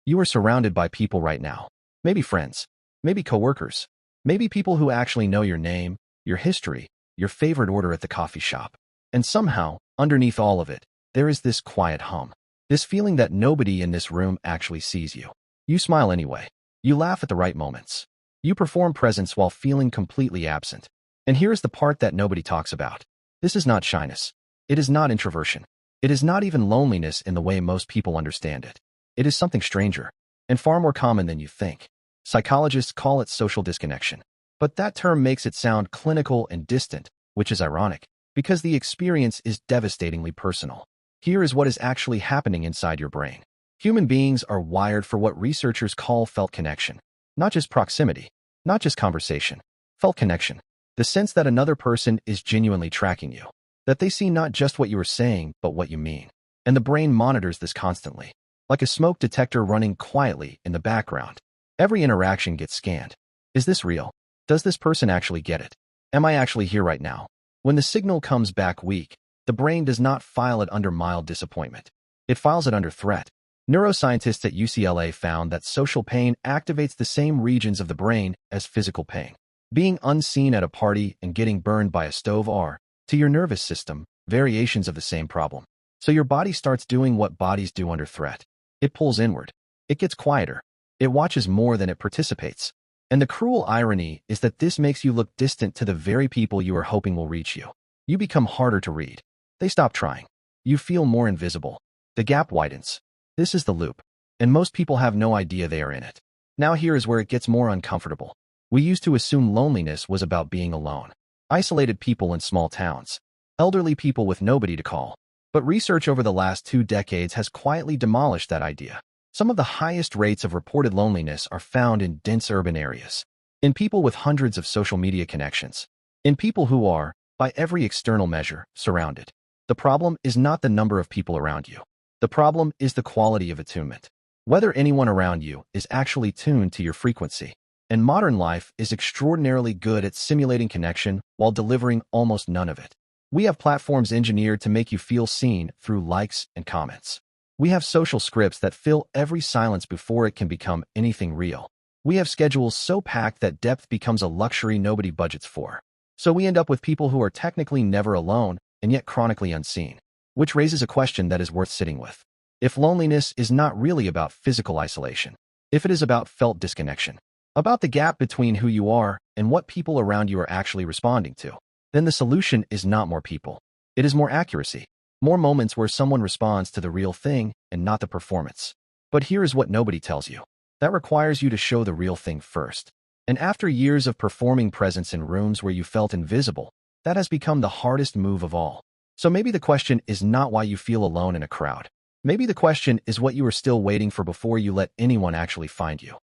You are surrounded by people right now. Maybe friends, maybe coworkers, maybe people who actually know your name, your history, your favorite order at the coffee shop. And somehow, underneath all of it, there is this quiet hum. This feeling that nobody in this room actually sees you. You smile anyway. You laugh at the right moments. You perform presence while feeling completely absent. And here's the part that nobody talks about. This is not shyness. It is not introversion. It is not even loneliness in the way most people understand it. It is something stranger and far more common than you think. Psychologists call it social disconnection. But that term makes it sound clinical and distant, which is ironic, because the experience is devastatingly personal. Here is what is actually happening inside your brain. Human beings are wired for what researchers call felt connection. Not just proximity, not just conversation. Felt connection. The sense that another person is genuinely tracking you. That they see not just what you are saying, but what you mean. And the brain monitors this constantly. Like a smoke detector running quietly in the background. Every interaction gets scanned. Is this real? Does this person actually get it? Am I actually here right now? When the signal comes back weak, the brain does not file it under mild disappointment. It files it under threat. Neuroscientists at UCLA found that social pain activates the same regions of the brain as physical pain. Being unseen at a party and getting burned by a stove are, to your nervous system, variations of the same problem. So your body starts doing what bodies do under threat. It pulls inward. It gets quieter. It watches more than it participates. And the cruel irony is that this makes you look distant to the very people you are hoping will reach you. You become harder to read. They stop trying. You feel more invisible. The gap widens. This is the loop. And most people have no idea they are in it. Now here is where it gets more uncomfortable. We used to assume loneliness was about being alone. Isolated people in small towns. Elderly people with nobody to call. But research over the last 2 decades has quietly demolished that idea. Some of the highest rates of reported loneliness are found in dense urban areas. In people with hundreds of social media connections. In people who are, by every external measure, surrounded. The problem is not the number of people around you. The problem is the quality of attunement. Whether anyone around you is actually tuned to your frequency. And modern life is extraordinarily good at simulating connection while delivering almost none of it. We have platforms engineered to make you feel seen through likes and comments. We have social scripts that fill every silence before it can become anything real. We have schedules so packed that depth becomes a luxury nobody budgets for. So we end up with people who are technically never alone and yet chronically unseen. Which raises a question that is worth sitting with. If loneliness is not really about physical isolation, if it is about felt disconnection, about the gap between who you are and what people around you are actually responding to, then the solution is not more people. It is more accuracy. More moments where someone responds to the real thing and not the performance. But here is what nobody tells you. That requires you to show the real thing first. And after years of performing presence in rooms where you felt invisible, that has become the hardest move of all. So maybe the question is not why you feel alone in a crowd. Maybe the question is what you are still waiting for before you let anyone actually find you.